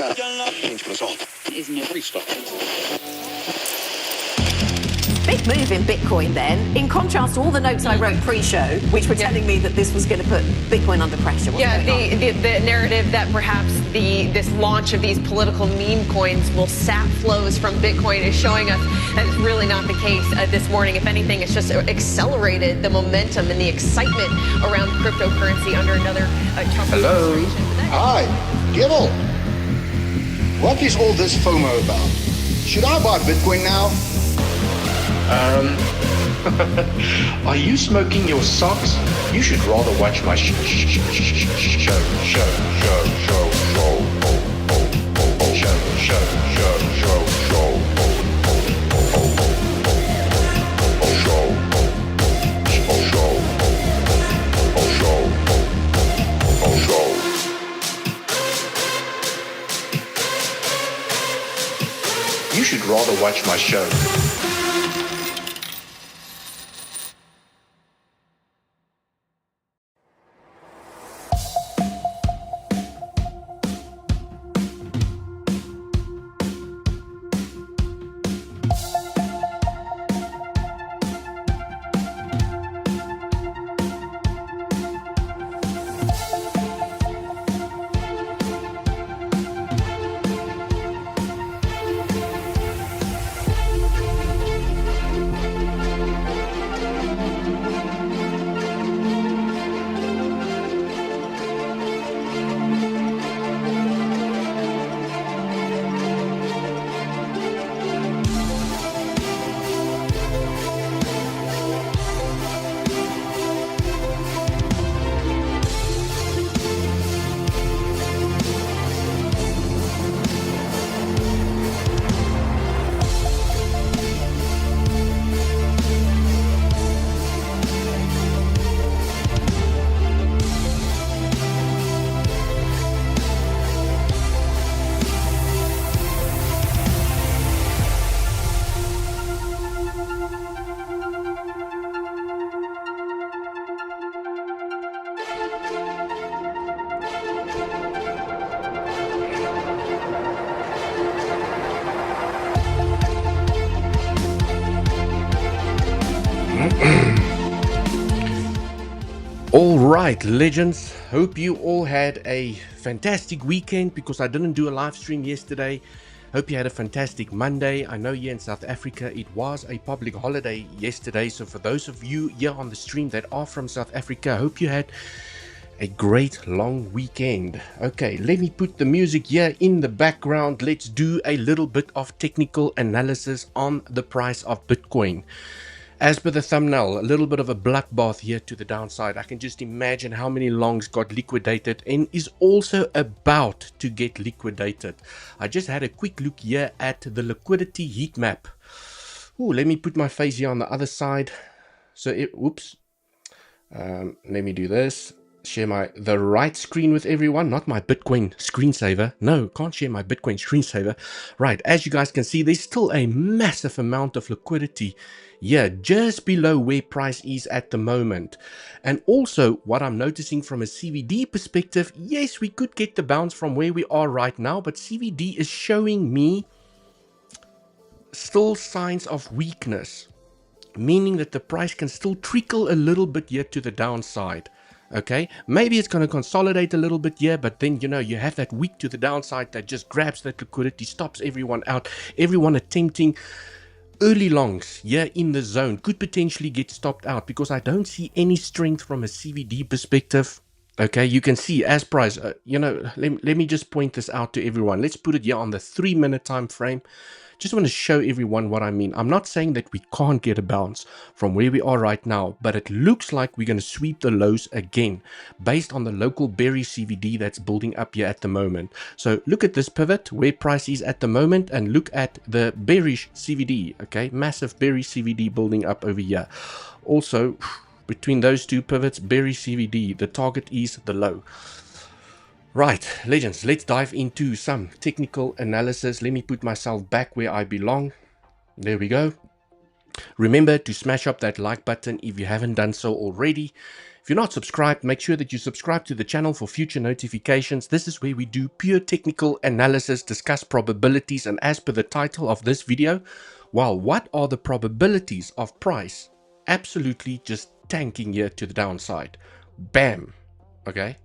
Big move in Bitcoin then, in contrast to all the notes I wrote pre-show, which were telling me that this was going to put Bitcoin under pressure. What's the narrative that perhaps this launch of these political meme coins will sap flows from Bitcoin is showing us that it's really not the case this morning. If anything, it's just accelerated the momentum and the excitement around cryptocurrency under another tough administration. Hi, Dewald. What is all this FOMO about? Should I buy Bitcoin now? Are you smoking your socks? You should rather watch my show. You should rather watch my show. All right, legends, hope you all had a fantastic weekend because I didn't do a live stream yesterday. Hope you had a fantastic Monday. I know here in South Africa it was a public holiday yesterday, so for those of you here on the stream that are from South Africa, I hope you had a great long weekend. Okay, let me put the music here in the background. Let's do a little bit of technical analysis on the price of Bitcoin. As per the thumbnail, a little bit of a bloodbath here to the downside. I can just imagine how many longs got liquidated and is also about to get liquidated. I just had a quick look here at the liquidity heat map. Ooh, let me put my face here on the other side. So, let me do this. Share the right screen with everyone, not my Bitcoin screensaver. No, can't share my Bitcoin screensaver. Right, as you guys can see, there's still a massive amount of liquidity here, just below where price is at the moment. And also, what I'm noticing from a CVD perspective, yes, we could get the bounce from where we are right now, but CVD is showing me still signs of weakness, meaning that the price can still trickle a little bit here to the downside. Okay, maybe it's going to consolidate a little bit here, but then, you know, you have that weak to the downside that just grabs that liquidity, stops everyone out. Everyone attempting early longs here in the zone could potentially get stopped out because I don't see any strength from a CVD perspective. Okay, you can see as price, let me just point this out to everyone. Let's put it here on the 3-minute time frame. Just want to show everyone what I mean. I'm not saying that we can't get a bounce from where we are right now, but it looks like we're going to sweep the lows again based on the local bearish CVD that's building up here at the moment. So look at this pivot where price is at the moment and look at the bearish CVD. Okay, massive bearish CVD building up over here. Also, between those two pivots, bearish CVD, the target is the low. Right, legends, let's dive into some technical analysis. Let me put myself back where I belong. There we go. Remember to smash up that like button if you haven't done so already. If you're not subscribed, make sure that you subscribe to the channel for future notifications. This is where we do pure technical analysis, discuss probabilities, and as per the title of this video, well, what are the probabilities of price absolutely just tanking here to the downside? Bam. Okay.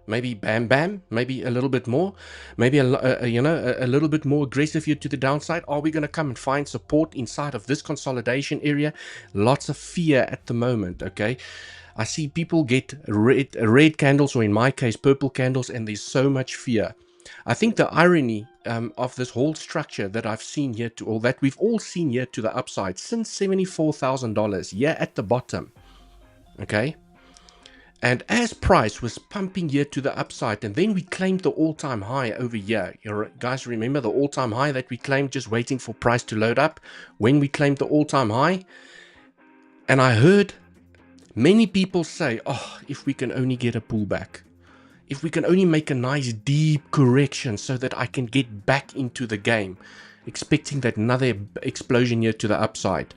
Maybe bam bam, maybe a little bit more, maybe a little bit more aggressive here to the downside. Are we going to come and find support inside of this consolidation area? Lots of fear at the moment. Okay, I see people get red candles, or in my case purple candles, and there's so much fear. I think the irony of this whole structure that I've seen here or that we've all seen here to the upside since $74,000, yeah, at the bottom. Okay. And as price was pumping here to the upside, and then we claimed the all-time high over here. You guys remember the all-time high that we claimed, just waiting for price to load up? When we claimed the all-time high, and I heard many people say, oh, if we can only get a pullback, if we can only make a nice deep correction so that I can get back into the game, expecting that another explosion here to the upside.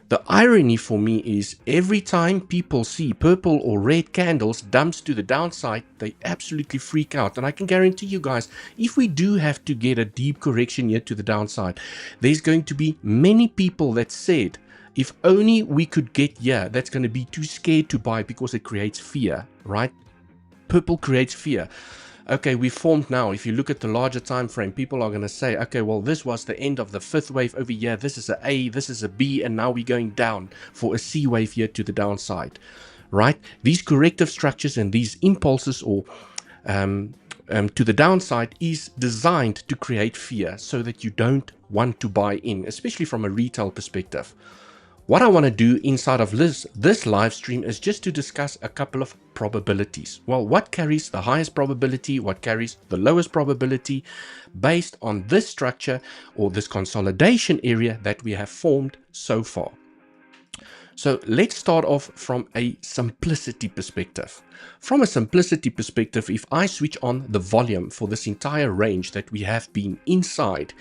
The irony for me is every time people see purple or red candles dumps to the downside, they absolutely freak out. And I can guarantee you guys, if we do have to get a deep correction here to the downside, there's going to be many people that said, if only we could get here, that's going to be too scared to buy because it creates fear, right? Purple creates fear. Okay, we formed now. If you look at the larger time frame, people are going to say, okay, well, this was the end of the fifth wave over here. This is a A, this is a B, and now we're going down for a C wave here to the downside, right? These corrective structures and these impulses or to the downside is designed to create fear so that you don't want to buy in, especially from a retail perspective. What I want to do inside of this live stream is just to discuss a couple of probabilities. Well, what carries the highest probability, what carries the lowest probability based on this structure or this consolidation area that we have formed so far. So let's start off from a simplicity perspective. From a simplicity perspective, if I switch on the volume for this entire range that we have been inside,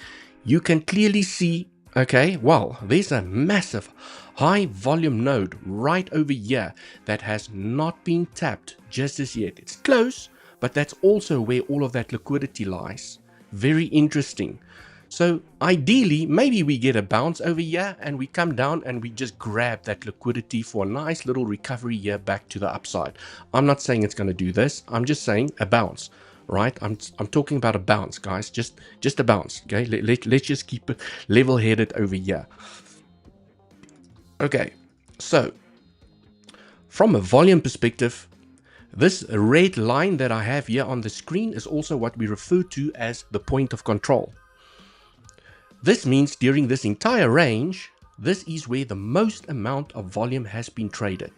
you can clearly see, okay, well, there's a massive high volume node right over here that has not been tapped just as yet. It's close, but that's also where all of that liquidity lies. Very interesting. So ideally, maybe we get a bounce over here and we come down and we just grab that liquidity for a nice little recovery here back to the upside. I'm not saying it's going to do this. I'm just saying a bounce. Right, I'm talking about a bounce, guys. Just a bounce. Okay, let's just keep it level-headed over here. Okay, so from a volume perspective, this red line that I have here on the screen is also what we refer to as the point of control. This means during this entire range, this is where the most amount of volume has been traded.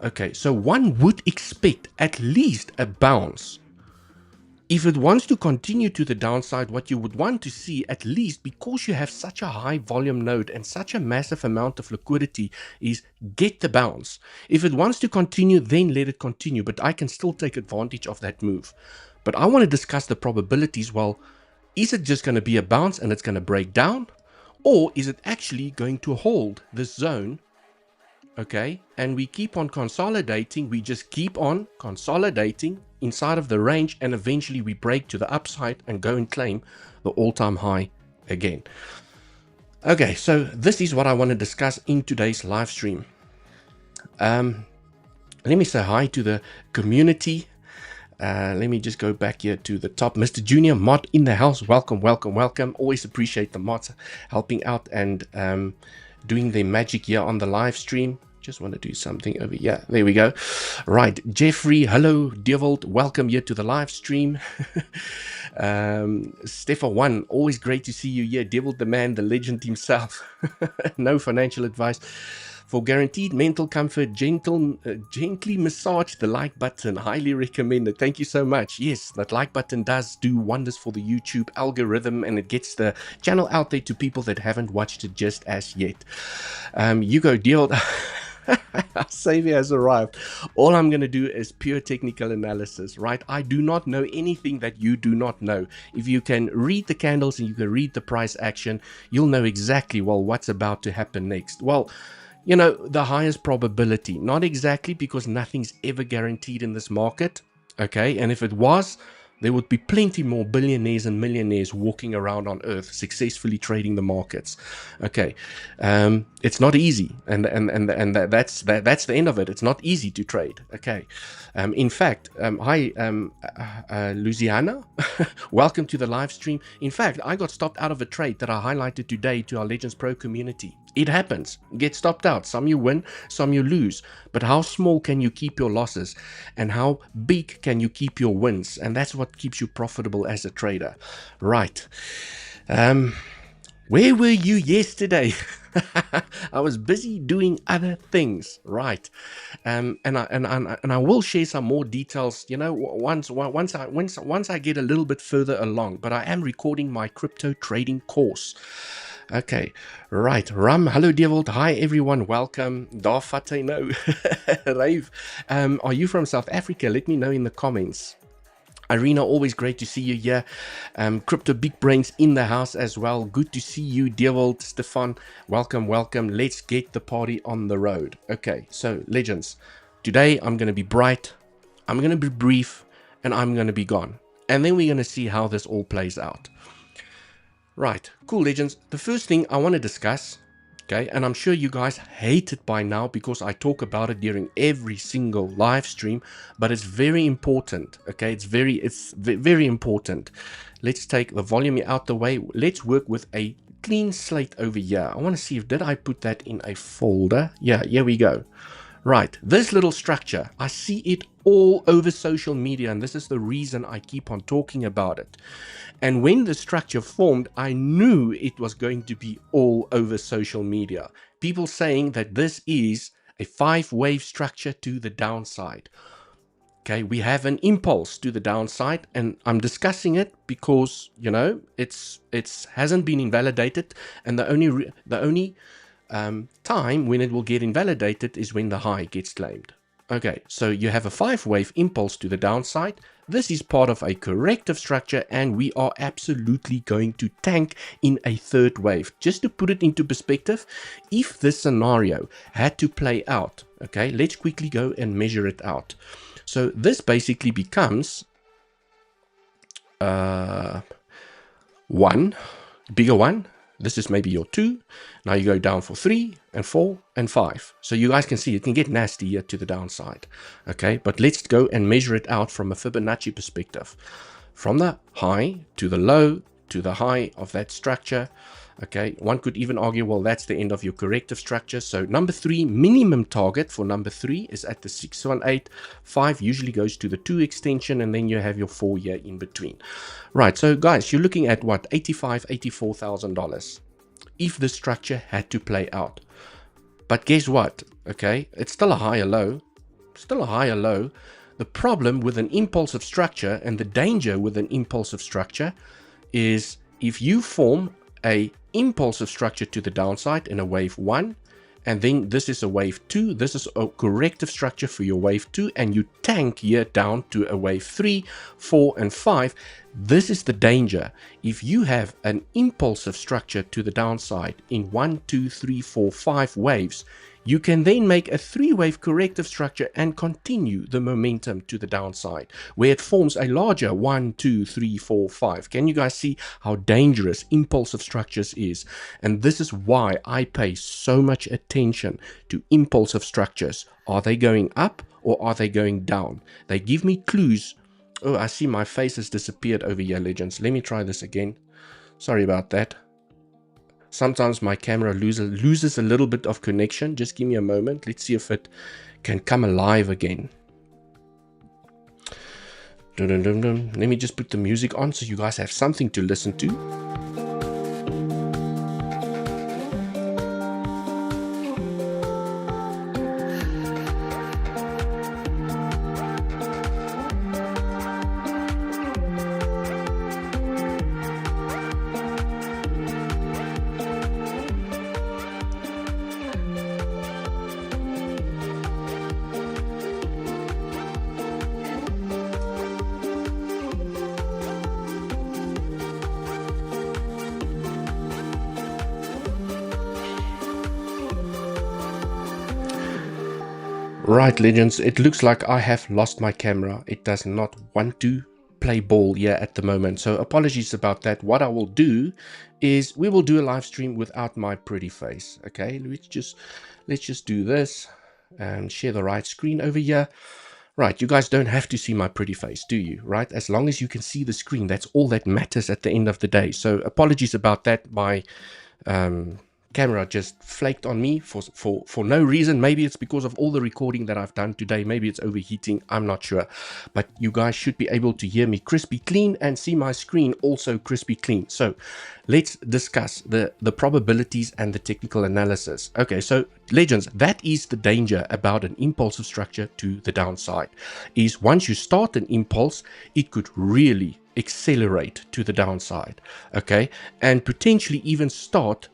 Okay, so one would expect at least a bounce. If it wants to continue to the downside, what you would want to see, at least because you have such a high volume node and such a massive amount of liquidity, is get the bounce. If it wants to continue, then let it continue, but I can still take advantage of that move. But I want to discuss the probabilities. Well, is it just going to be a bounce and it's going to break down? Or is it actually going to hold this zone? Okay, and we keep on consolidating, we just keep on consolidating inside of the range, and eventually we break to the upside and go and claim the all-time high again. Okay, so this is what I want to discuss in today's live stream. Let me say hi to the community. Let me just go back here to the top. Mr. Junior, mod in the house. Welcome, welcome, welcome. Always appreciate the mods helping out and doing their magic here on the live stream. Just want to do something over here. There we go. Right, Jeffrey, hello. Dewald, welcome here to the live stream. Stefan1, always great to see you here. Dewald, the man, the legend himself. No financial advice. For guaranteed mental comfort, gently massage the like button. Highly recommended. Thank you so much. Yes, that like button does do wonders for the YouTube algorithm, and it gets the channel out there to people that haven't watched it just as yet. You go, Dewald. Savior has arrived. All I'm going to do is pure technical analysis, right? I do not know anything that you do not know. If you can read the candles and you can read the price action, you'll know exactly, well, what's about to happen next. Well, you know, the highest probability, not exactly, because nothing's ever guaranteed in this market, okay? And if it was, there would be plenty more billionaires and millionaires walking around on earth successfully trading the markets. Okay, it's not easy, and that's the end of it. It's not easy to trade. Okay, in fact, hi Louisiana, welcome to the live stream. In fact, I got stopped out of a trade that I highlighted today to our Legends Pro community. It happens. Get stopped out. Some you win, some you lose. But how small can you keep your losses? And how big can you keep your wins? And that's what keeps you profitable as a trader. Right. Where were you yesterday? I was busy doing other things. Right. And I will share some more details, you know, once I get a little bit further along. But I am recording my crypto trading course. Okay, right. Ram, hello Dewald. Hi everyone, welcome. Dafate, no. Rave, are you from South Africa? Let me know in the comments. Irina, always great to see you here. Crypto Big Brains in the house as well. Good to see you, Dewald, Stefan. Welcome, welcome. Let's get the party on the road. Okay, so legends. Today I'm going to be bright, I'm going to be brief, and I'm going to be gone. And then we're going to see how this all plays out. Right, cool legends. The first thing I want to discuss, okay, and I'm sure you guys hate it by now because I talk about it during every single live stream, but it's very important, okay? It's very important. Let's take the volume out the way. Let's work with a clean slate over here. I want to see if did I put that in a folder? Yeah, here we go. Right, this little structure, I see it all over social media, and this is the reason I keep on talking about it. And when the structure formed, I knew it was going to be all over social media. People saying that this is a 5-wave structure to the downside. Okay, we have an impulse to the downside, and I'm discussing it because, you know, it's hasn't been invalidated, and the only time when it will get invalidated is when the high gets claimed. Okay, so you have a 5-wave impulse to the downside. This is part of a corrective structure, and we are absolutely going to tank in a 3rd wave. Just to put it into perspective, if this scenario had to play out, okay, let's quickly go and measure it out. So this basically becomes 1, bigger 1. This is maybe your 2. Now you go down for 3 and 4 and 5. So you guys can see it can get nasty here to the downside. Okay, but let's go and measure it out from a Fibonacci perspective. From the high to the low to the high of that structure. Okay, one could even argue, well, that's the end of your corrective structure. So number 3, minimum target for number 3 is at the 618. 5 usually goes to the 2 extension, and then you have your 4 here in between. Right, so guys, you're looking at what, $84,000 if the structure had to play out. But guess what? Okay, it's still a higher low. Still a higher low. The problem with an impulsive structure, and the danger with an impulsive structure, is if you form a impulsive structure to the downside in a wave 1, and then this is a wave 2, this is a corrective structure for your wave 2, and you tank here down to a wave 3, 4 and 5. This is the danger. If you have an impulsive structure to the downside in 1, 2, 3, 4, 5 waves, you can then make a 3-wave corrective structure and continue the momentum to the downside, where it forms a larger 1, 2, 3, 4, 5. Can you guys see how dangerous impulsive structures is? And this is why I pay so much attention to impulsive structures. Are they going up or are they going down? They give me clues. Oh, I see my face has disappeared over here, legends. Let me try this again. Sorry about that. Sometimes my camera loses a little bit of connection. Just give me a moment. Let's see if it can come alive again. Dun, dun, dun, dun. Let me just put the music on so you guys have something to listen to. Right, legends, it looks like I have lost my camera. It does not want to play ball here at the moment, so apologies about that. What I will do is we will do a live stream without my pretty face. Okay, let's just do this and share the right screen over here. Right, you guys don't have to see my pretty face, do you? Right, as long as you can see the screen, that's all that matters at the end of the day. So apologies about that. My camera just flaked on me for no reason. Maybe it's because of all the recording that I've done today. Maybe it's overheating, I'm not sure, but you guys should be able to hear me crispy clean and see my screen also crispy clean. So let's discuss the probabilities and the technical analysis. Okay, so legends, that is the danger about an impulsive structure to the downside, is once you start an impulse, it could really accelerate to the downside, okay, and potentially even start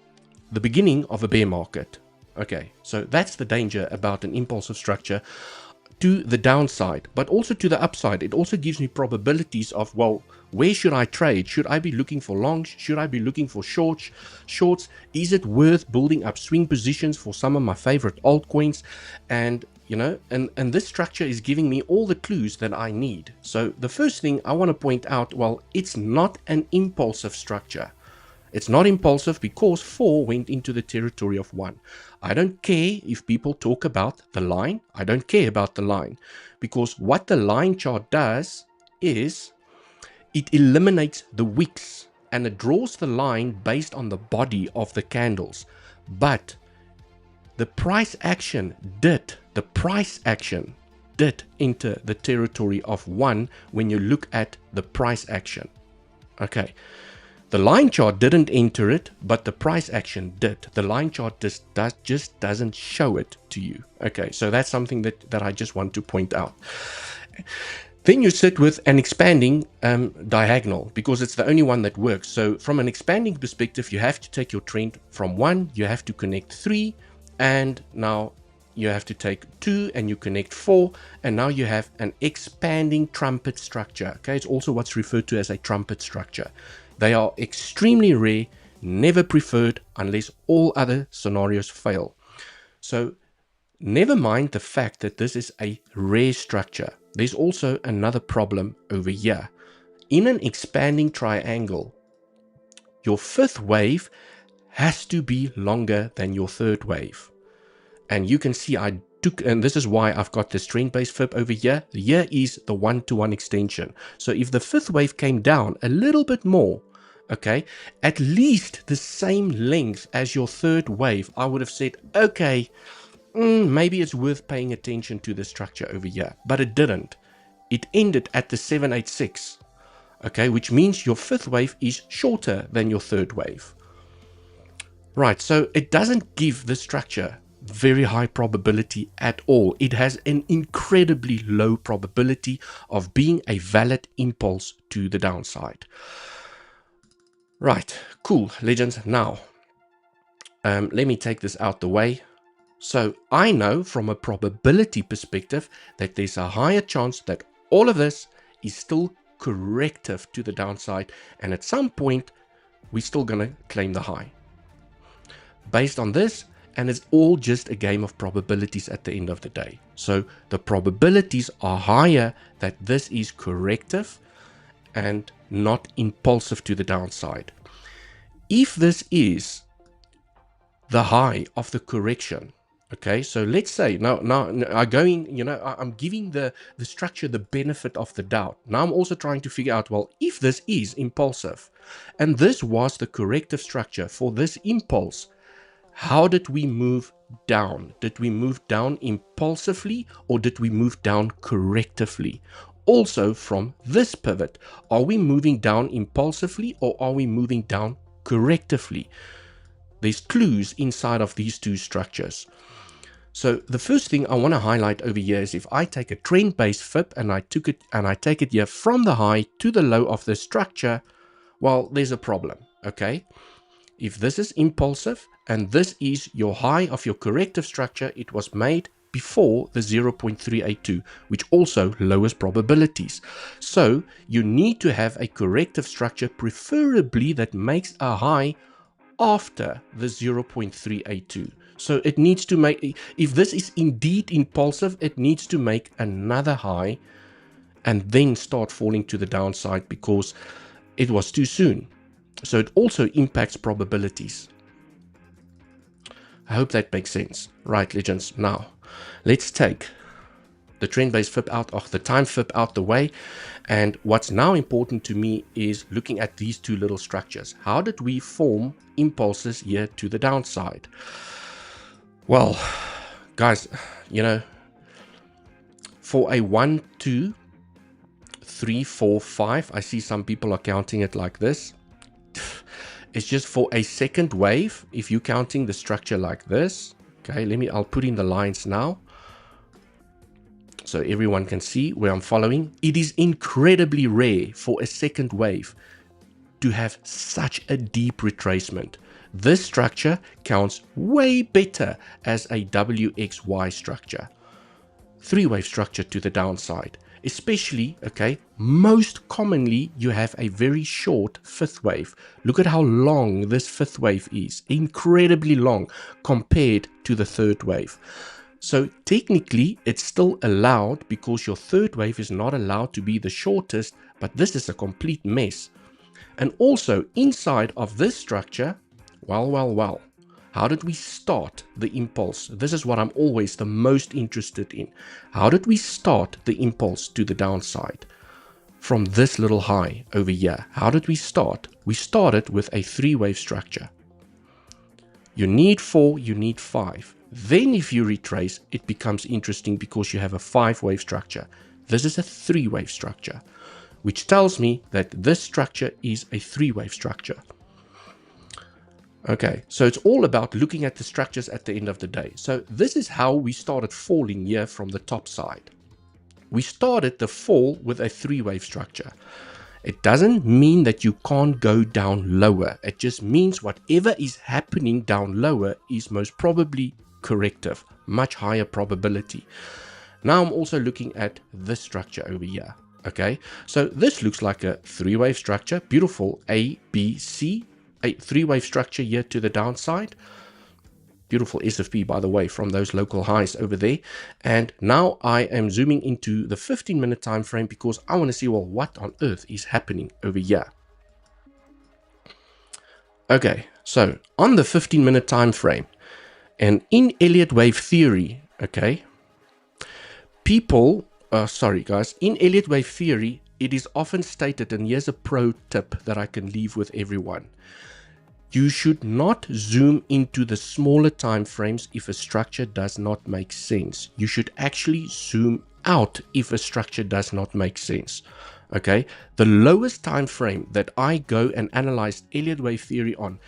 the beginning of a bear market. Okay, so that's the danger about an impulsive structure to the downside, but also to the upside. It also gives me probabilities of, well, where should I trade? Should I be looking for longs? Should I be looking for shorts? Is it worth building up swing positions for some of my favorite altcoins? And you know, and this structure is giving me all the clues that I need. So the first thing I want to point out, well, it's not an impulsive structure. It's not impulsive because 4 went into the territory of 1. I don't care if people talk about the line. I don't care about the line, because what the line chart does is it eliminates the wicks and it draws the line based on the body of the candles. But the price action did enter the territory of 1 when you look at the price action. Okay. The line chart didn't enter it, but the price action did. The line chart just doesn't show it to you. Okay, so that's something that I just want to point out. Then you sit with an expanding diagonal, because it's the only one that works. So from an expanding perspective, you have to take your trend from 1, you have to connect 3, and now you have to take 2 and you connect 4, and now you have an expanding trumpet structure. Okay, it's also what's referred to as a trumpet structure. They are extremely rare, never preferred unless all other scenarios fail. So never mind the fact that this is a rare structure. There's also another problem over here. In an expanding triangle, your 5th wave has to be longer than your 3rd wave. And you can see and this is why I've got this trend-based fib over here. Here is the 1-to-1 extension. So if the 5th wave came down a little bit more, okay, at least the same length as your 3rd wave, I would have said, okay, maybe it's worth paying attention to the structure over here. But it didn't. It ended at the 786, okay, which means your 5th wave is shorter than your 3rd wave. Right, so it doesn't give the structure very high probability at all. It has an incredibly low probability of being a valid impulse to the downside. Right, cool, legends. Now, let me take this out the way. So I know from a probability perspective that there's a higher chance that all of this is still corrective to the downside, and at some point we're still going to claim the high. Based on this, and it's all just a game of probabilities at the end of the day. So the probabilities are higher that this is corrective and not impulsive to the downside. If this is the high of the correction, okay, so let's say now I'm giving the structure the benefit of the doubt. Now I'm also trying to figure out, well, if this is impulsive and this was the corrective structure for this impulse, how did we move down? Did we move down impulsively or did we move down correctively? Also from this pivot, are we moving down impulsively or are we moving down correctively? There's clues inside of these two structures. So the first thing I want to highlight over here is if I take a trend-based fib and I take it here from the high to the low of the structure, well, there's a problem, okay? If this is impulsive and this is your high of your corrective structure, it was made before the 0.382, which also lowers probabilities. So you need to have a corrective structure, preferably that makes a high after the 0.382. So it needs to make, if this is indeed impulsive, it needs to make another high and then start falling to the downside because it was too soon. So it also impacts probabilities. I hope that makes sense. Right, legends. Now, let's take the trend-based fib out, or the time fib out the way. And what's now important to me is looking at these two little structures. How did we form impulses here to the downside? Well, guys, you know, for a 1, 2, 3, 4, 5, I see some people are counting it like this. It's just for a second wave. If you're counting the structure like this, okay, I'll put in the lines now so everyone can see where I'm following. It is incredibly rare for a second wave to have such a deep retracement. This structure counts way better as a WXY structure, three-wave structure to the downside. Especially, okay, most commonly you have a very short fifth wave. Look at how long this fifth wave is, incredibly long compared to the third wave. So technically it's still allowed because your third wave is not allowed to be the shortest, but this is a complete mess. And also inside of this structure, well, how did we start the impulse? This is what I'm always the most interested in. How did we start the impulse to the downside? From this little high over here, how did we start? We started with a three-wave structure. You need 4, you need 5. Then if you retrace, it becomes interesting because you have a 5-wave structure. This is a 3-wave structure, which tells me that this structure is a 3-wave structure. Okay, so it's all about looking at the structures at the end of the day. So this is how we started falling here from the top side. We started the fall with a 3-wave structure. It doesn't mean that you can't go down lower. It just means whatever is happening down lower is most probably corrective, much higher probability. Now I'm also looking at this structure over here. Okay, so this looks like a 3-wave structure, beautiful A, B, C. A 3-wave structure here to the downside. Beautiful SFP, by the way, from those local highs over there. And now I am zooming into the 15-minute time frame because I want to see, well, what on earth is happening over here? Okay, so on the 15-minute time frame, and in Elliot wave theory, okay, in Elliot wave theory, it is often stated, and here's a pro tip that I can leave with everyone. You should not zoom into the smaller time frames if a structure does not make sense. You should actually zoom out if a structure does not make sense. Okay, the lowest time frame that I go and analyze Elliot wave theory on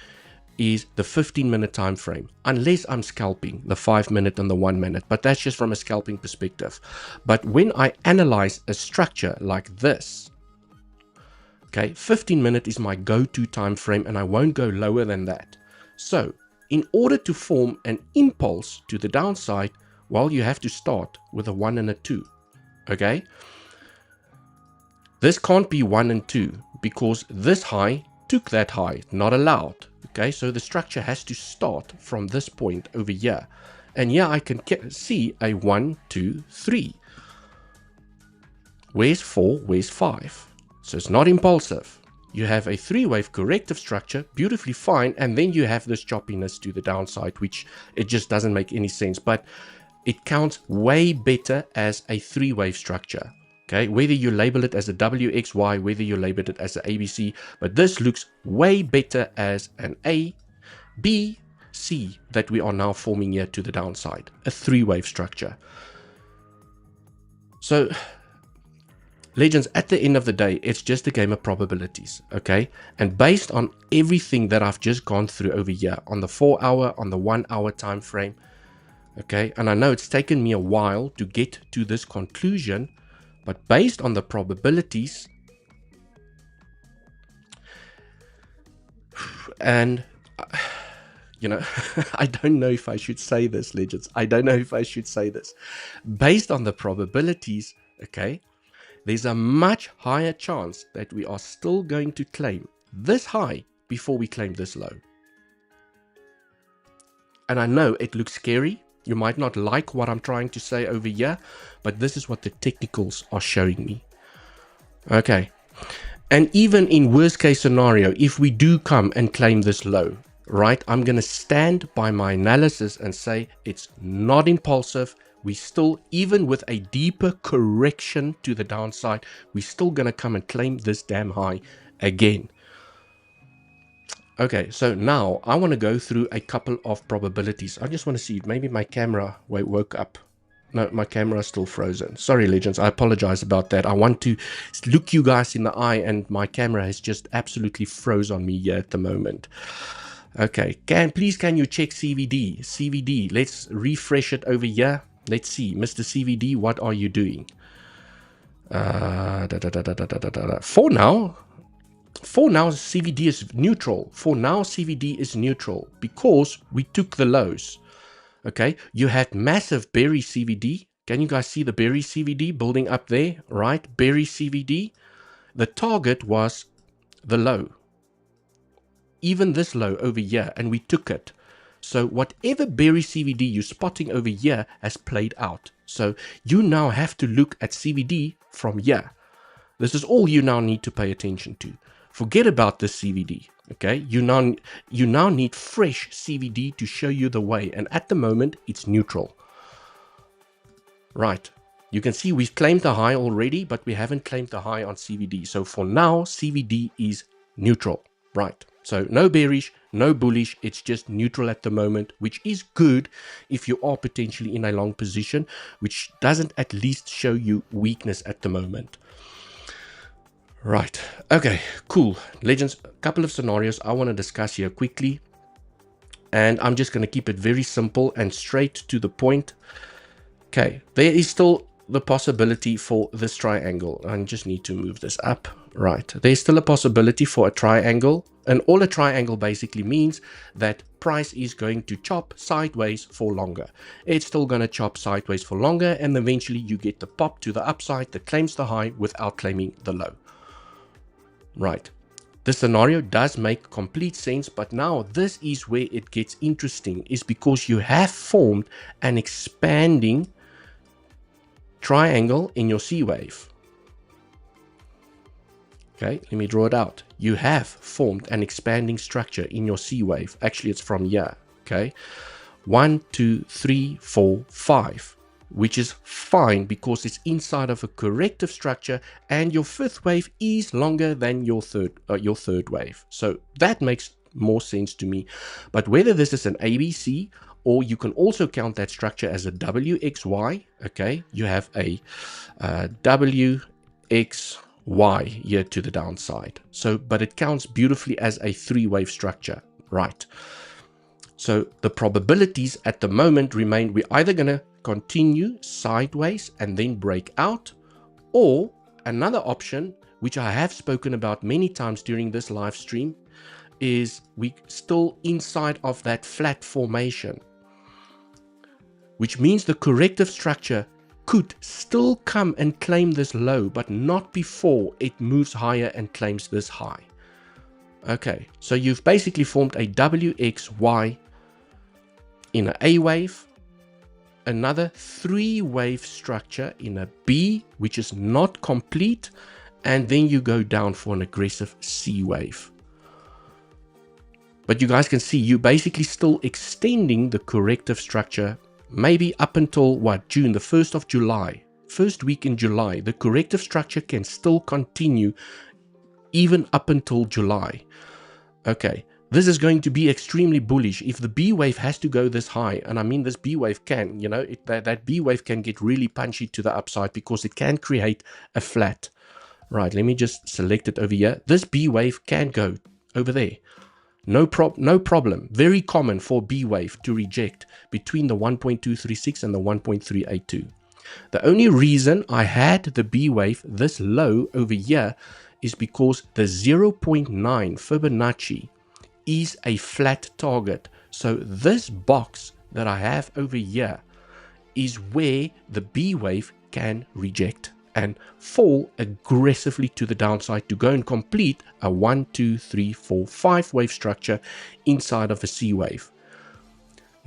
is the 15-minute time frame, unless I'm scalping the 5-minute and the 1-minute, but that's just from a scalping perspective. But when I analyze a structure like this, okay, 15-minute is my go-to time frame and I won't go lower than that. So in order to form an impulse to the downside, well, you have to start with a 1 and a 2. Okay, this can't be 1 and 2 because this high took that high, not allowed. Okay, so the structure has to start from this point over here. And here I can see a 1, 2, 3. Where's 4? Where's 5? So it's not impulsive. You have a 3-wave corrective structure, beautifully fine, and then you have this choppiness to the downside, which it just doesn't make any sense. But it counts way better as a 3-wave structure. Okay, whether you label it as a WXY, whether you label it as an ABC, but this looks way better as an A, B, C that we are now forming here to the downside, a 3-wave structure. So, legends, at the end of the day, it's just a game of probabilities, okay? And based on everything that I've just gone through over here, on the 4-hour, on the 1-hour time frame, okay? And I know it's taken me a while to get to this conclusion, but based on the probabilities, and, you know, I don't know if I should say this, legends. I don't know if I should say this. Based on the probabilities, okay, there's a much higher chance that we are still going to claim this high before we claim this low. And I know it looks scary. You might not like what I'm trying to say over here, but this is what the technicals are showing me. Okay. And even in worst case scenario, if we do come and claim this low, right, I'm going to stand by my analysis and say it's not impulsive. We still, even with a deeper correction to the downside, we're still going to come and claim this damn high again. Okay, so now I want to go through a couple of probabilities. I just want to see, maybe my camera woke up. No, my camera is still frozen. Sorry, legends. I apologize about that. I want to look you guys in the eye, and my camera has just absolutely froze on me here at the moment. Okay, please can you check CVD? CVD, let's refresh it over here. Let's see, Mr. CVD, what are you doing? For now, CVD is neutral. For now, CVD is neutral because we took the lows. Okay, you had massive berry CVD. Can you guys see the berry CVD building up there? Right, berry CVD. The target was the low. Even this low over here, and we took it. So whatever berry CVD you're spotting over here has played out. So you now have to look at CVD from here. This is all you now need to pay attention to. Forget about this CVD. Okay, you now need fresh CVD to show you the way, and at the moment it's neutral. Right, you can see we've claimed the high already, but we haven't claimed the high on CVD. So for now, CVD is neutral. Right, so no bearish, no bullish, it's just neutral at the moment, which is good if you are potentially in a long position, which doesn't at least show you weakness at the moment. Right, okay, cool. Legends, a couple of scenarios I want to discuss here quickly. And I'm just going to keep it very simple and straight to the point. Okay, there is still the possibility for this triangle. I just need to move this up. Right, there's still a possibility for a triangle. And all a triangle basically means that price is going to chop sideways for longer. It's still going to chop sideways for longer, and eventually you get the pop to the upside that claims the high without claiming the low. Right, this scenario does make complete sense, but now this is where it gets interesting, is because you have formed an expanding triangle in your C wave. Okay, let me draw it out. You have formed an expanding structure in your C wave. Actually, it's from here. Okay, 1, 2, 3, 4, 5. Which is fine because it's inside of a corrective structure, and your fifth wave is longer than your third wave. So that makes more sense to me. But whether this is an ABC, or you can also count that structure as a WXY, okay, you have a WXY here to the downside. So, but it counts beautifully as a three-wave structure, right? So the probabilities at the moment remain, we're either going to continue sideways and then break out, or another option, which I have spoken about many times during this live stream, is we still inside of that flat formation, which means the corrective structure could still come and claim this low, but not before it moves higher and claims this high. Okay, so you've basically formed a WXY in an A wave, another three-wave structure in a B, which is not complete, and then you go down for an aggressive C wave. But you guys can see you're basically still extending the corrective structure, maybe up until what, June, the 1st of July, first week in July. The corrective structure can still continue even up until July. Okay, this is going to be extremely bullish if the B wave has to go this high. And I mean, this B wave can, you know, that B wave can get really punchy to the upside because it can create a flat. Right, let me just select it over here. This B wave can go over there. No problem. Very common for B wave to reject between the 1.236 and the 1.382. The only reason I had the B wave this low over here is because the 0.9 Fibonacci is a flat target. So this box that I have over here is where the B wave can reject and fall aggressively to the downside to go and complete a 1, 2, 3, 4, 5 wave structure inside of a C wave.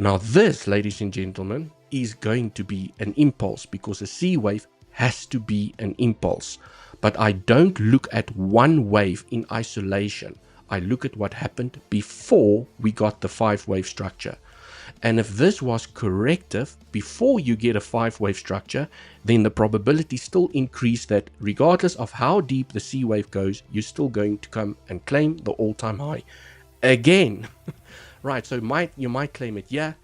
Now this, ladies and gentlemen, is going to be an impulse, because a C wave has to be an impulse. But I don't look at one wave in isolation. I look at what happened before we got the 5-wave structure. And if this was corrective before you get a 5-wave structure, then the probability still increase that regardless of how deep the C wave goes, you're still going to come and claim the all-time high again. Right, so you might claim it, yeah.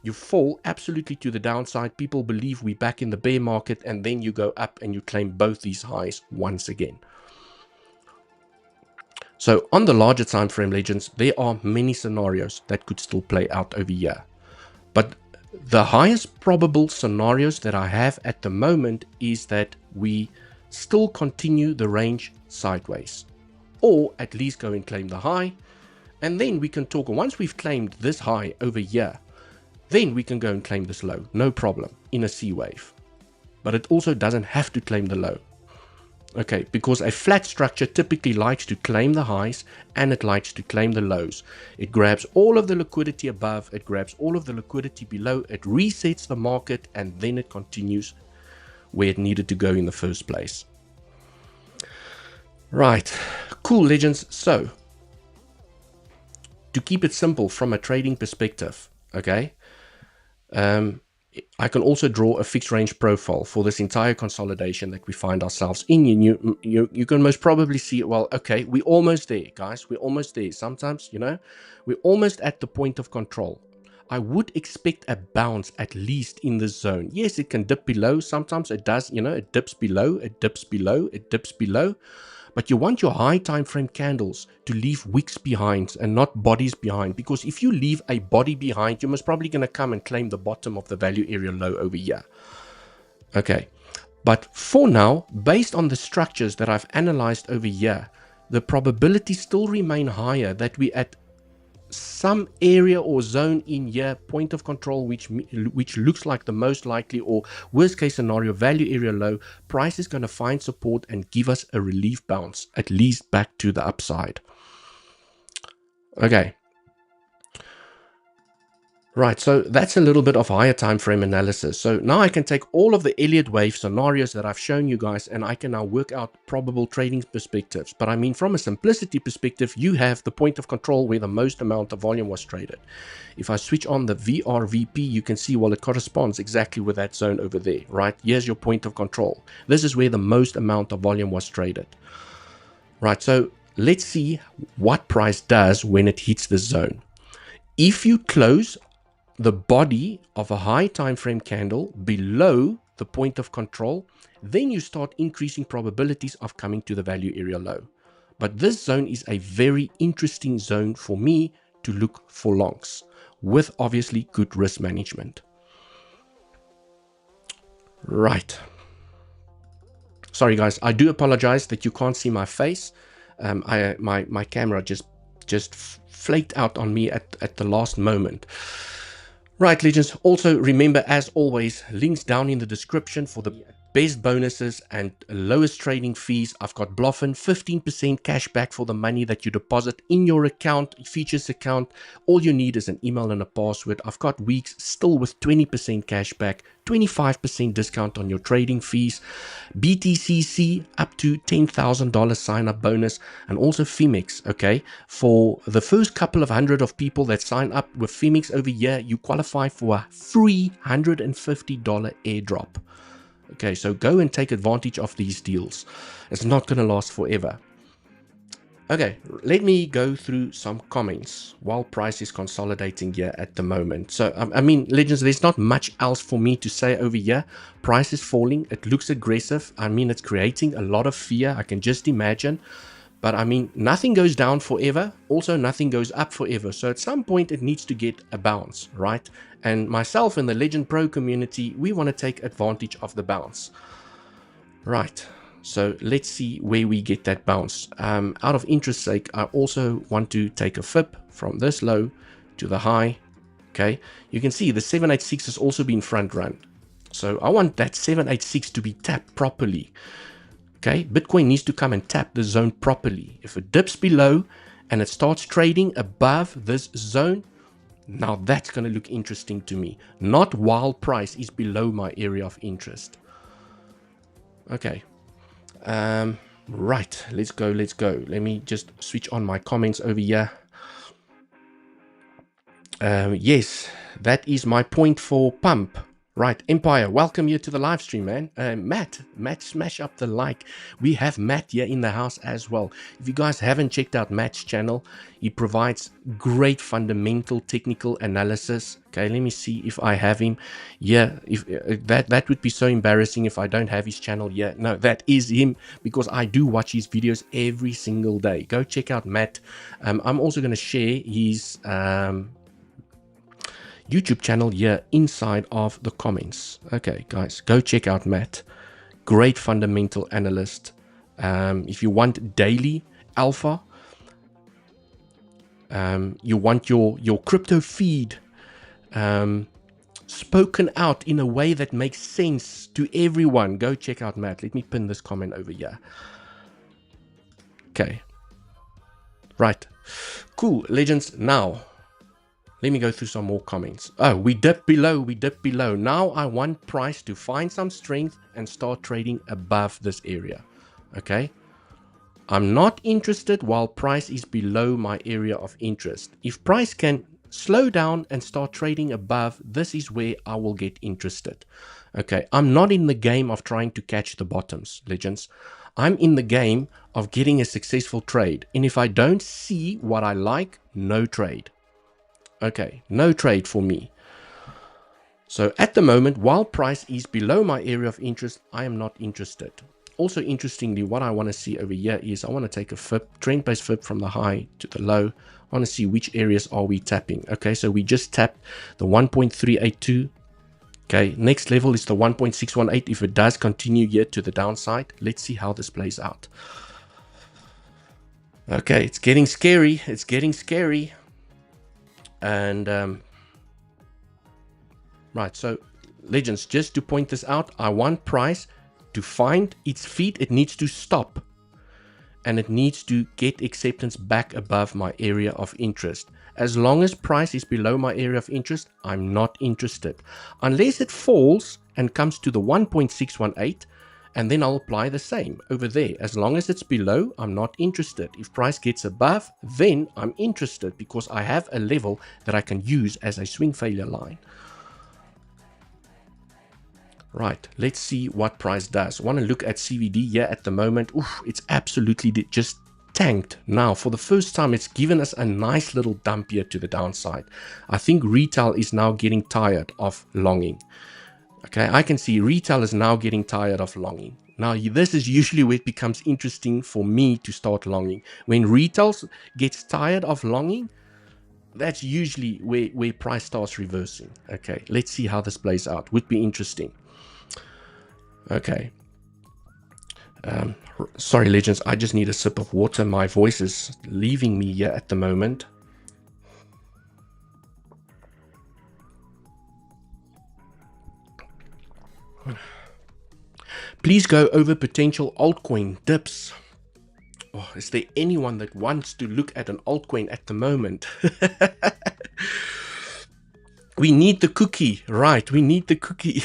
You fall absolutely to the downside. People believe we're back in the bear market, and then you go up and you claim both these highs once again. So on the larger time frame, legends, there are many scenarios that could still play out over here. But the highest probable scenarios that I have at the moment is that we still continue the range sideways, or at least go and claim the high. And then we can talk, once we've claimed this high over here, then we can go and claim this low, no problem, in a C wave. But it also doesn't have to claim the low. Okay, because a flat structure typically likes to claim the highs and it likes to claim the lows. It grabs all of the liquidity above, it grabs all of the liquidity below, it resets the market, and then it continues where it needed to go in the first place. Right, cool, legends. So, to keep it simple from a trading perspective, okay, I can also draw a fixed range profile for this entire consolidation that we find ourselves in. You can most probably see, well, okay, we're almost there, guys. We're almost there. Sometimes, we're almost at the point of control. I would expect a bounce at least in this zone. Yes, it can dip below. Sometimes it does, it dips below, it dips below, it dips below. But you want your high time frame candles to leave wicks behind and not bodies behind. Because if you leave a body behind, you're most probably going to come and claim the bottom of the value area low over here. Okay. But for now, based on the structures that I've analyzed over here, the probabilities still remain higher that we at some area or zone in here, point of control, which looks like the most likely or worst case scenario value area low, price is going to find support and give us a relief bounce, at least back to the upside. Okay. Right, so that's a little bit of higher time frame analysis. So now I can take all of the Elliott wave scenarios that I've shown you guys, and I can now work out probable trading perspectives. But I mean, from a simplicity perspective, you have the point of control where the most amount of volume was traded. If I switch on the VRVP, you can see, well, it corresponds exactly with that zone over there, right? Here's your point of control. This is where the most amount of volume was traded. Right, so let's see what price does when it hits this zone. If you close the body of a high time frame candle below the point of control, then you start increasing probabilities of coming to the value area low. But this zone is a very interesting zone for me to look for longs, with obviously good risk management. Right. Sorry guys, I do apologize that you can't see my face. My camera just flaked out on me at the last moment. Right, legends, also remember, as always, links down in the description for the best bonuses and lowest trading fees. I've got Bluffin, 15% cash back for the money that you deposit in your account, features account. All you need is an email and a password. I've got Weeks still with 20% cash back, 25% discount on your trading fees, BTCC up to $10,000 sign up bonus, and also Femex. Okay, for the first couple of hundred of people that sign up with Femex over here, you qualify for a free $150 airdrop. Okay, so go and take advantage of these deals. It's not going to last forever. Okay, let me go through some comments while price is consolidating here at the moment. So, I mean, legends, there's not much else for me to say over here. Price is falling. It looks aggressive. I mean, it's creating a lot of fear. I can just imagine. But I mean, nothing goes down forever. Also, nothing goes up forever. So at some point, it needs to get a bounce, right? And myself and the Legend Pro community, we want to take advantage of the bounce. Right. So let's see where we get that bounce. Out of interest sake, I also want to take a flip from this low to the high. Okay. You can see the 786 has also been front run. So I want that 786 to be tapped properly. Okay, Bitcoin needs to come and tap the zone properly. If it dips below and it starts trading above this zone, Now that's going to look interesting to me. Not while price is below my area of interest. Okay. Right. Let's go. Let me just switch on my comments over here. Yes, that is my point for pump. Right, Empire, welcome you to the live stream, man. Matt, smash up the like. We have Matt here in the house as well. If you guys haven't checked out Matt's channel, he provides great fundamental technical analysis. Okay, let me see if I have him. Yeah, if that would be so embarrassing if I don't have his channel here. No, that is him, because I do watch his videos every single day. Go check out Matt. I'm also going to share his YouTube channel here inside of the comments. Okay, guys, go check out Matt. Great fundamental analyst. If you want daily alpha, you want your crypto feed spoken out in a way that makes sense to everyone, go check out Matt. Let me pin this comment over here. Okay. Right. Cool, legends. Now, let me go through some more comments. Oh, we dipped below. Now I want price to find some strength and start trading above this area. Okay. I'm not interested while price is below my area of interest. If price can slow down and start trading above, this is where I will get interested. Okay. I'm not in the game of trying to catch the bottoms, legends. I'm in the game of getting a successful trade. And if I don't see what I like, no trade. Okay, no trade for me. So at the moment, while price is below my area of interest, I am not interested. Also, interestingly, what I want to see over here is I want to take a fib, trend-based fib from the high to the low. I want to see which areas are we tapping. Okay, so we just tapped the 1.382. Okay, next level is the 1.618. If it does continue here to the downside, let's see how this plays out. Okay, it's getting scary. It's getting scary. And right, so legends, just to point this out, I want price to find its feet. It needs to stop and it needs to get acceptance back above my area of interest. As long as price is below my area of interest, I'm not interested unless it falls and comes to the 1.618, and then I'll apply the same over there. As long as it's below, I'm not interested. If price gets above, then I'm interested, because I have a level that I can use as a swing failure line. Right, let's see what price does. I want to look at CVD here at the moment. Oof, it's absolutely just tanked. Now, for the first time, it's given us a nice little dump here to the downside. I think retail is now getting tired of longing. Okay, I can see retail is now getting tired of longing. Now, this is usually where it becomes interesting for me to start longing. When retail gets tired of longing, that's usually where price starts reversing. Okay, let's see how this plays out. Would be interesting. Okay. Sorry, legends, I just need a sip of water. My voice is leaving me here at the moment. Please go over potential altcoin dips. Oh, is there anyone that wants to look at an altcoin at the moment? We need the cookie, right? We need the cookie.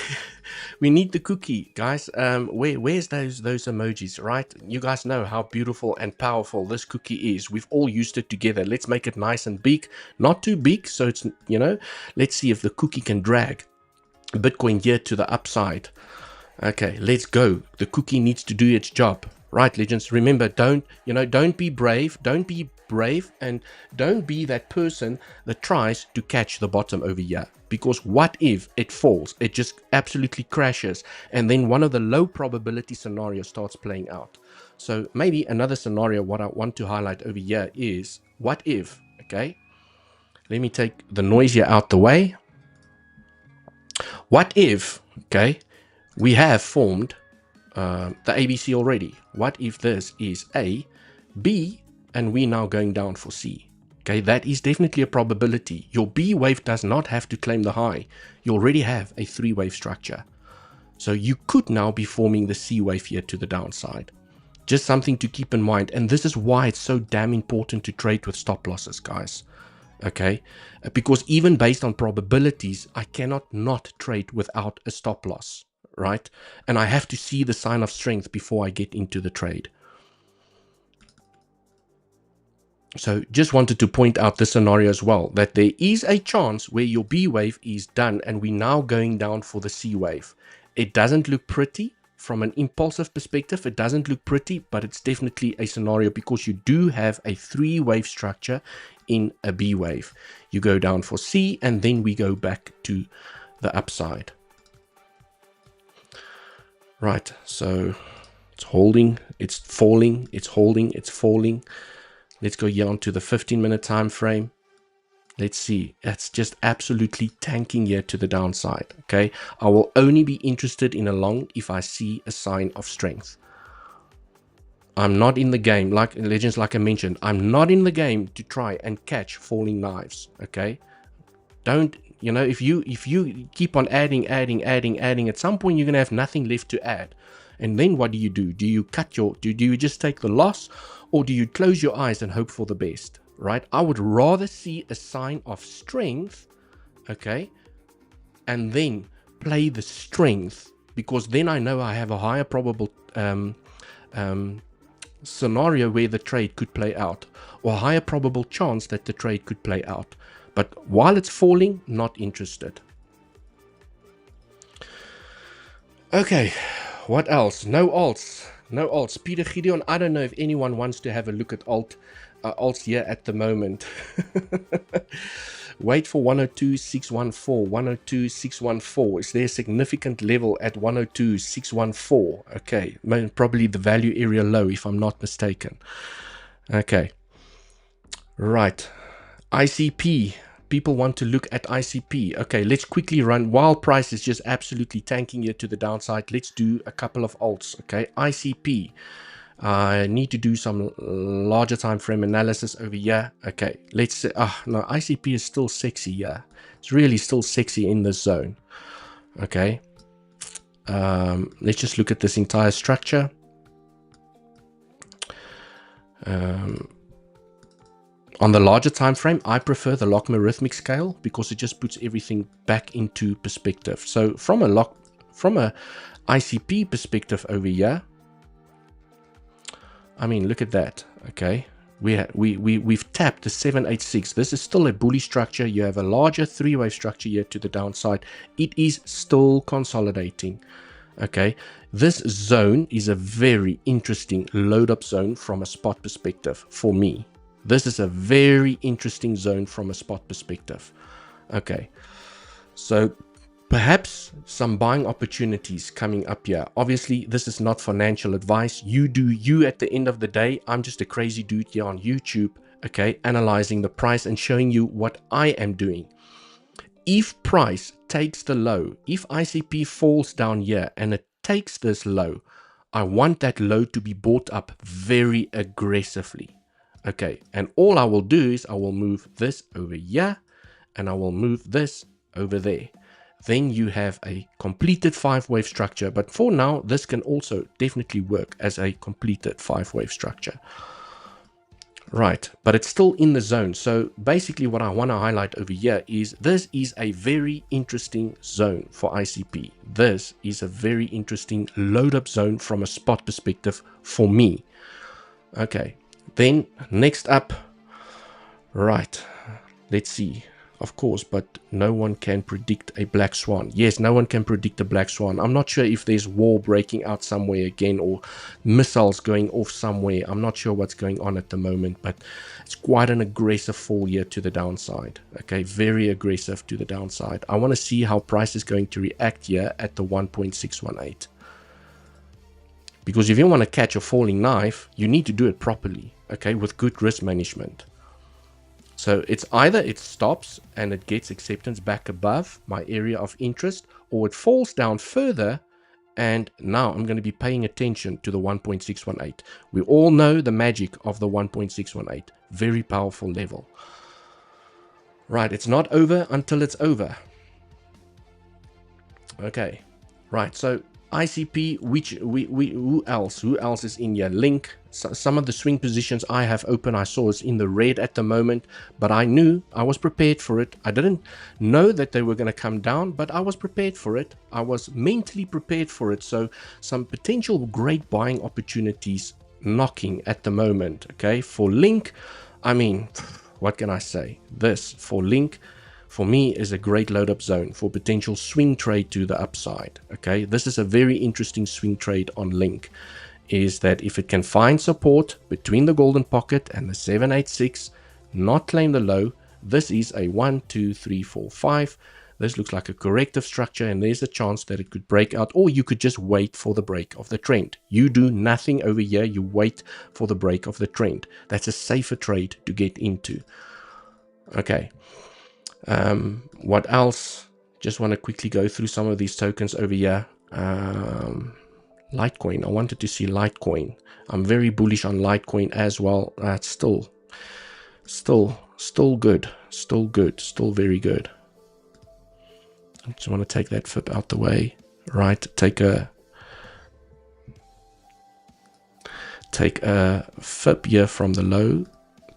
We need the cookie, guys. Where's those emojis, right? You guys know how beautiful and powerful this cookie is. We've all used it together. Let's make it nice and big, not too big, so it's, you know. Let's see if the cookie can drag Bitcoin here to the upside. Okay, let's go. The cookie needs to do its job. Right, legends, remember, don't be brave, and don't be that person that tries to catch the bottom over here. Because what if it falls? It just absolutely crashes, and then one of the low probability scenarios starts playing out. So maybe another scenario, what I want to highlight over here is, what if, okay? Let me take the noise here out the way. What if, okay, we have formed the ABC already. What if this is A, B, and we're now going down for C? Okay, that is definitely a probability. Your B wave does not have to claim the high. You already have a 3-wave structure. So you could now be forming the C wave here to the downside. Just something to keep in mind. And this is why it's so damn important to trade with stop losses, guys. Okay, because even based on probabilities, I cannot not trade without a stop loss, right? And I have to see the sign of strength before I get into the trade. So just wanted to point out this scenario as well, that there is a chance where your B wave is done and we're now going down for the C wave. It doesn't look pretty from an impulsive perspective. It doesn't look pretty, but it's definitely a scenario because you do have a 3-wave structure in a B wave. You go down for C and then we go back to the upside. Right, so it's holding, it's falling, it's holding, it's falling. Let's go here onto the 15-minute time frame. Let's see. It's just absolutely tanking here to the downside. Okay. I will only be interested in a long if I see a sign of strength. I'm not in the game, like Legends, like I mentioned, I'm not in the game to try and catch falling knives. Okay. Don't, you know, if you keep on adding, at some point you're gonna have nothing left to add. And then what do? Do you cut your, do you just take the loss, or do you close your eyes and hope for the best, right? I would rather see a sign of strength, okay, and then play the strength, because then I know I have a higher probable scenario where the trade could play out, or a higher probable chance that the trade could play out. But while it's falling, not interested. Okay. What else? No alts. No alts. Peter Gideon, I don't know if anyone wants to have a look at alts here at the moment. Wait for 102.614. 102.614. Is there a significant level at 102.614? Okay. Probably the value area low, if I'm not mistaken. Okay. Right. ICP. People want to look at ICP. Okay, let's quickly run. While price is just absolutely tanking here to the downside, let's do a couple of alts. Okay, ICP. I need to do some larger time frame analysis over here. Okay, let's say, no, ICP is still sexy. Yeah, it's really still sexy in this zone. Okay, let's just look at this entire structure. On the larger time frame, I prefer the logarithmic scale because it just puts everything back into perspective. So from a ICP perspective over here, I mean, look at that. Okay, we've tapped the 786. This is still a bullish structure. You have a larger 3-wave structure here to the downside. It is still consolidating. Okay, this zone is a very interesting load up zone from a spot perspective for me. This is a very interesting zone from a spot perspective. Okay, so perhaps some buying opportunities coming up here. Obviously, this is not financial advice. You do you at the end of the day. I'm just a crazy dude here on YouTube, okay, analyzing the price and showing you what I am doing. If price takes the low, if ICP falls down here and it takes this low, I want that low to be bought up very aggressively. Okay, and all I will do is I will move this over here and I will move this over there. Then you have a completed 5-wave structure, but for now this can also definitely work as a completed 5-wave structure. Right, but it's still in the zone. So basically what I want to highlight over here is this is a very interesting zone for ICP. This is a very interesting load up zone from a spot perspective for me. Okay. Then next up, right, let's see, of course, but no one can predict a black swan. Yes, no one can predict a black swan. I'm not sure if there's war breaking out somewhere again or missiles going off somewhere. I'm not sure what's going on at the moment, but it's quite an aggressive fall here to the downside. Okay, very aggressive to the downside. I want to see how price is going to react here at the 1.618. Because if you want to catch a falling knife, you need to do it properly, okay, with good risk management. So it's either it stops and it gets acceptance back above my area of interest, or it falls down further, and now I'm going to be paying attention to the 1.618. We all know the magic of the 1.618. Very powerful level. Right, it's not over until it's over. Okay, right, so ICP, who else is in here? Link, some of the swing positions I have open, I saw is in the red at the moment, but I knew I was prepared for it. I didn't know that they were going to come down, but I was prepared for it. I was mentally prepared for it. So some potential great buying opportunities knocking at the moment. Okay, for Link, I mean, what can I say? This for Link, for me, is a great load up zone for potential swing trade to the upside. Okay, this is a very interesting swing trade on Link, is that if it can find support between the golden pocket and the 786, not claim the low, this is a 1, 2, 3, 4, 5. This looks like a corrective structure, and there's a chance that it could break out, or you could just wait for the break of the trend. You do nothing over here, you wait for the break of the trend. That's a safer trade to get into. Okay. What else? Just want to quickly go through some of these tokens over here. Litecoin. I wanted to see Litecoin. I'm very bullish on Litecoin as well. It's still good. Still good. Still very good. I just want to take that FIP out the way. Right. Take a FIP here from the low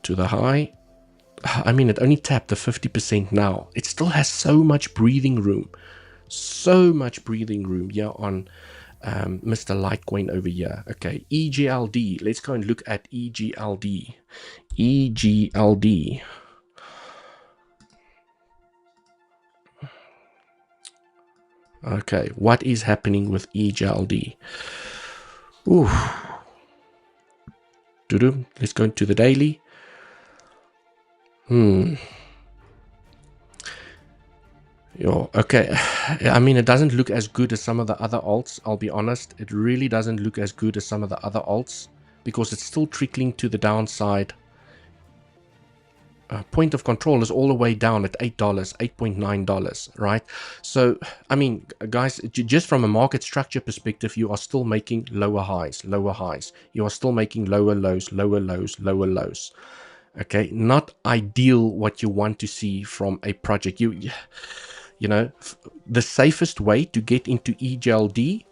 to the high. I mean, it only tapped the 50% now. It still has so much breathing room. So much breathing room here on Mr. Litecoin over here. Okay, EGLD. Let's go and look at EGLD. EGLD. Okay, what is happening with EGLD? Ooh. Let's go into the daily. Okay. I mean, it doesn't look as good as some of the other alts. I'll be honest. It really doesn't look as good as some of the other alts because it's still trickling to the downside. Point of control is all the way down at $8, $8.9, right? So, I mean, guys, just from a market structure perspective, you are still making lower highs. You are still making lower lows. Okay, not ideal what you want to see from a project. You know, the safest way to get into EGLD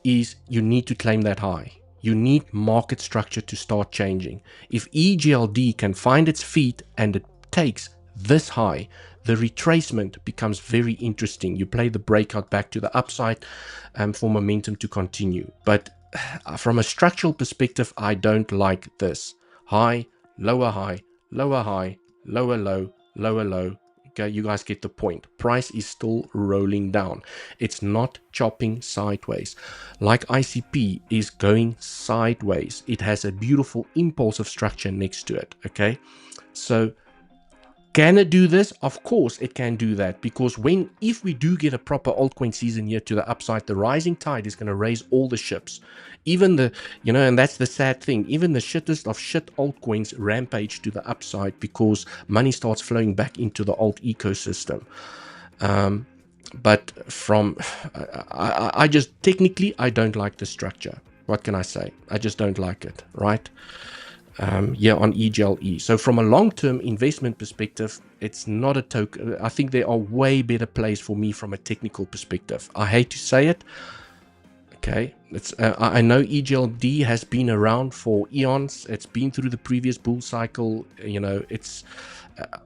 is you need to claim that high. You need market structure to start changing. If EGLD can find its feet and it takes this high, the retracement becomes very interesting. You play the breakout back to the upside for momentum to continue. But from a structural perspective, I don't like this. High, lower high, lower high, lower low, lower low. Okay, you guys get the point. Price is still rolling down. It's not chopping sideways. Like ICP is going sideways. It has a beautiful impulsive structure next to it. Okay, so can it do this? Of course it can do that, because if we do get a proper altcoin season here to the upside, the rising tide is going to raise all the ships. Even and that's the sad thing, even the shittest of shit altcoins rampage to the upside because money starts flowing back into the alt ecosystem. But I just technically, I don't like the structure. What can I say? I just don't like it, right? On EGLE. So from a long-term investment perspective, it's not a token. I think there are way better plays for me from a technical perspective. I hate to say it. Okay, I know EGLD has been around for eons. It's been through the previous bull cycle.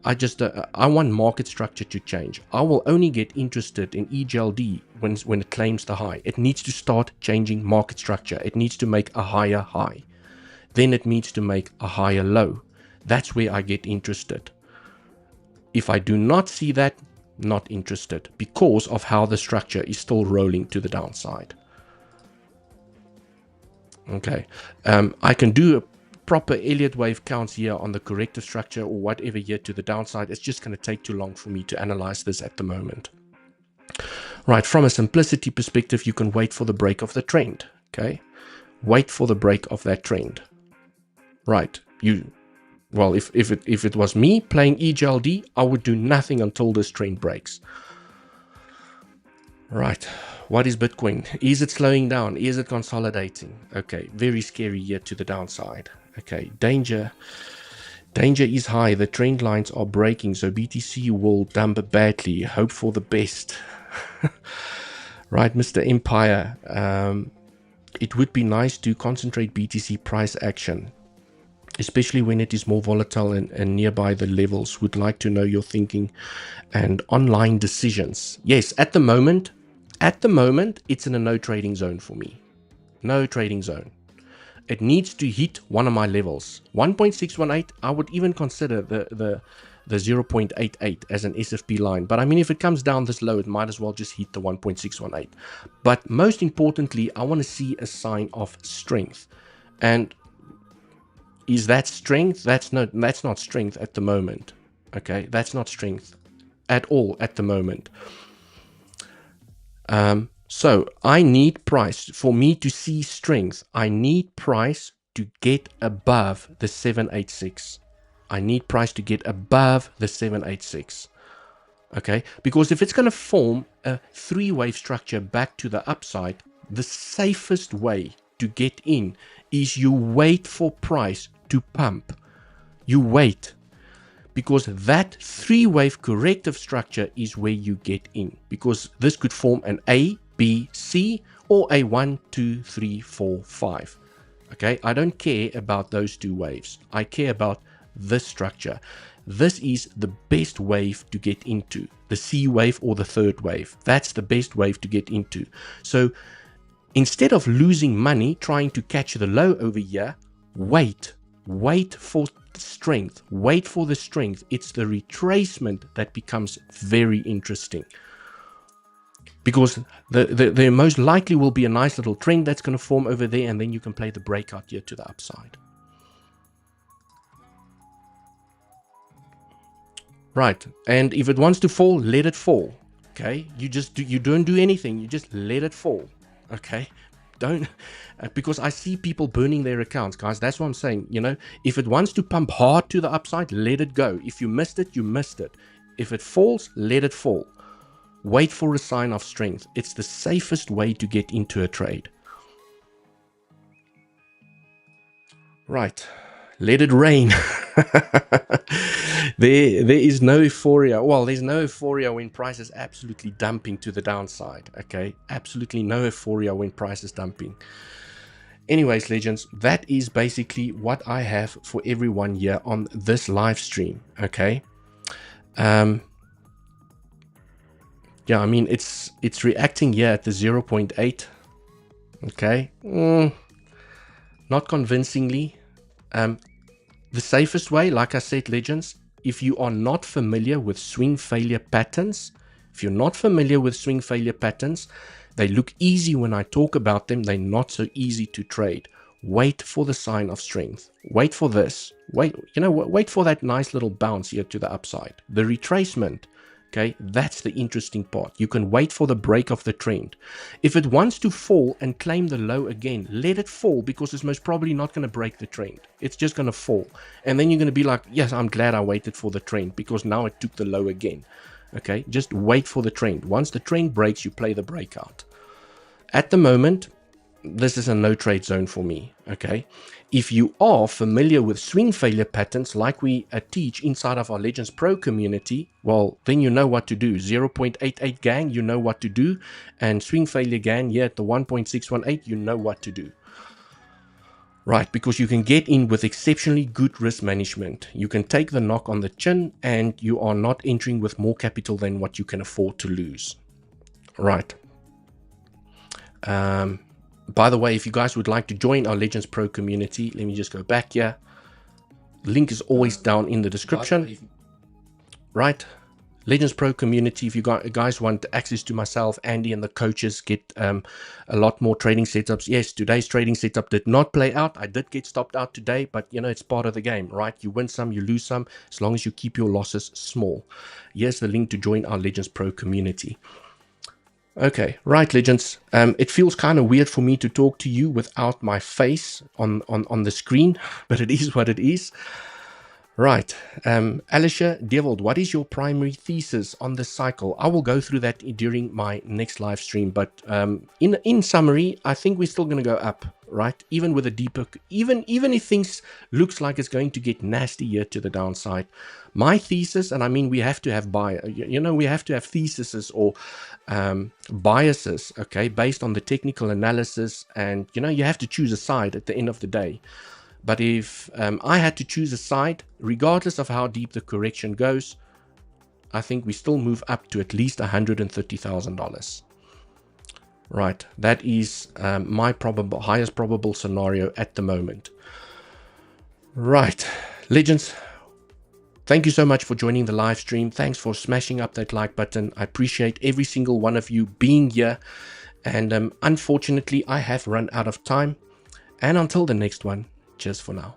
I want market structure to change. I will only get interested in EGLD when it claims the high. It needs to start changing market structure. It needs to make a higher high. Then it needs to make a higher low. That's where I get interested. If I do not see that, not interested, because of how the structure is still rolling to the downside. Okay, I can do a proper Elliot wave counts here on the corrective structure or whatever here to the downside. It's just going to take too long for me to analyze this at the moment. Right, from a simplicity perspective, you can wait for the break of the trend. Okay, wait for the break of that trend. Right, if it was me playing EGLD, I would do nothing until this trend breaks. Right, what is Bitcoin? Is it slowing down? Is it consolidating? Okay, very scary here to the downside. Okay, danger is high. The trend lines are breaking, so BTC will dump badly. Hope for the best. Right, Mr. Empire. it would be nice to concentrate BTC price action, especially when it is more volatile and nearby the levels. Would like to know your thinking and online decisions. Yes, at the moment, it's in a no trading zone for me. No trading zone. It needs to hit one of my levels. 1.618, I would even consider the 0.88 as an SFP line. But I mean, if it comes down this low, it might as well just hit the 1.618. But most importantly, I want to see a sign of strength. And is that strength? That's not strength at the moment. Okay, that's not strength at all at the moment. So I need price for me to see strength. I need price to get above the 786. I need price to get above the 786. Okay, because if it's going to form a three-wave structure back to the upside, the safest way to get in is you wait for price to pump. You wait, because that three-wave corrective structure is where you get in, because this could form an A, B, C, or a 1, 2, 3, 4, 5. Okay, I don't care about those two waves. I care about this structure. This is the best wave to get into, the C wave or the third wave. That's the best wave to get into. So instead of losing money trying to catch the low over here, wait for strength. Wait for the strength. It's the retracement that becomes very interesting, because there most likely will be a nice little trend that's going to form over there, and then you can play the breakout here to the upside. Right, and if it wants to fall, let it fall. Okay, you don't do anything, you just let it fall. Okay, don't, because I see people burning their accounts, guys. That's what I'm saying. You know, if it wants to pump hard to the upside, let it go. If you missed it, you missed it. If it falls, let it fall. Wait for a sign of strength. It's the safest way to get into a trade. Right, let it rain. There is no euphoria. Well, there's no euphoria when price is absolutely dumping to the downside. Okay, absolutely no euphoria when price is dumping. Anyways, legends, that is basically what I have for everyone here on this live stream. Okay. Yeah, I mean, it's reacting here at the 0.8. Okay, not convincingly. The safest way, like I said, legends, if you are not familiar with swing failure patterns, they look easy when I talk about them. They're not so easy to trade. Wait for the sign of strength. Wait for this. Wait for that nice little bounce here to the upside. The retracement. Okay, that's the interesting part. You can wait for the break of the trend. If it wants to fall and claim the low again, let it fall, because it's most probably not going to break the trend. It's just going to fall. And then you're going to be like, yes, I'm glad I waited for the trend, because now it took the low again. Okay, just wait for the trend. Once the trend breaks, you play the breakout. At the moment, this is a no trade zone for me. Okay, if you are familiar with swing failure patterns like we teach inside of our Legends Pro community, well, then you know what to do. 0.88 gang, you know what to do. And swing failure gang, yeah, at the 1.618, you know what to do. Right, because you can get in with exceptionally good risk management. You can take the knock on the chin, and you are not entering with more capital than what you can afford to lose. Right. By the way, if you guys would like to join our Legends Pro community, let me just go back here. Link is always down in the description. Right. Legends Pro community, if you guys want access to myself, Andy, and the coaches, get a lot more trading setups. Yes, today's trading setup did not play out. I did get stopped out today, but you know, it's part of the game, right? You win some, you lose some, as long as you keep your losses small. Here's the link to join our Legends Pro community. Okay, right, legends. It feels kind of weird for me to talk to you without my face on the screen, but it is what it is. Right, Alicia, Dewald, what is your primary thesis on this cycle? I will go through that during my next live stream, but in summary, I think we're still going to go up. right? Even with a deeper, even if things looks like it's going to get nasty here to the downside, my thesis, and I mean we have to have we have to have theses or biases, okay, based on the technical analysis, and you have to choose a side at the end of the day. But if I had to choose a side, regardless of how deep the correction goes, I think we still move up to at least $130,000. Right, that is my highest probable scenario at the moment. Right, legends, thank you so much for joining the live stream. Thanks for smashing up that like button. I appreciate every single one of you being here. And unfortunately, I have run out of time. And until the next one, cheers for now.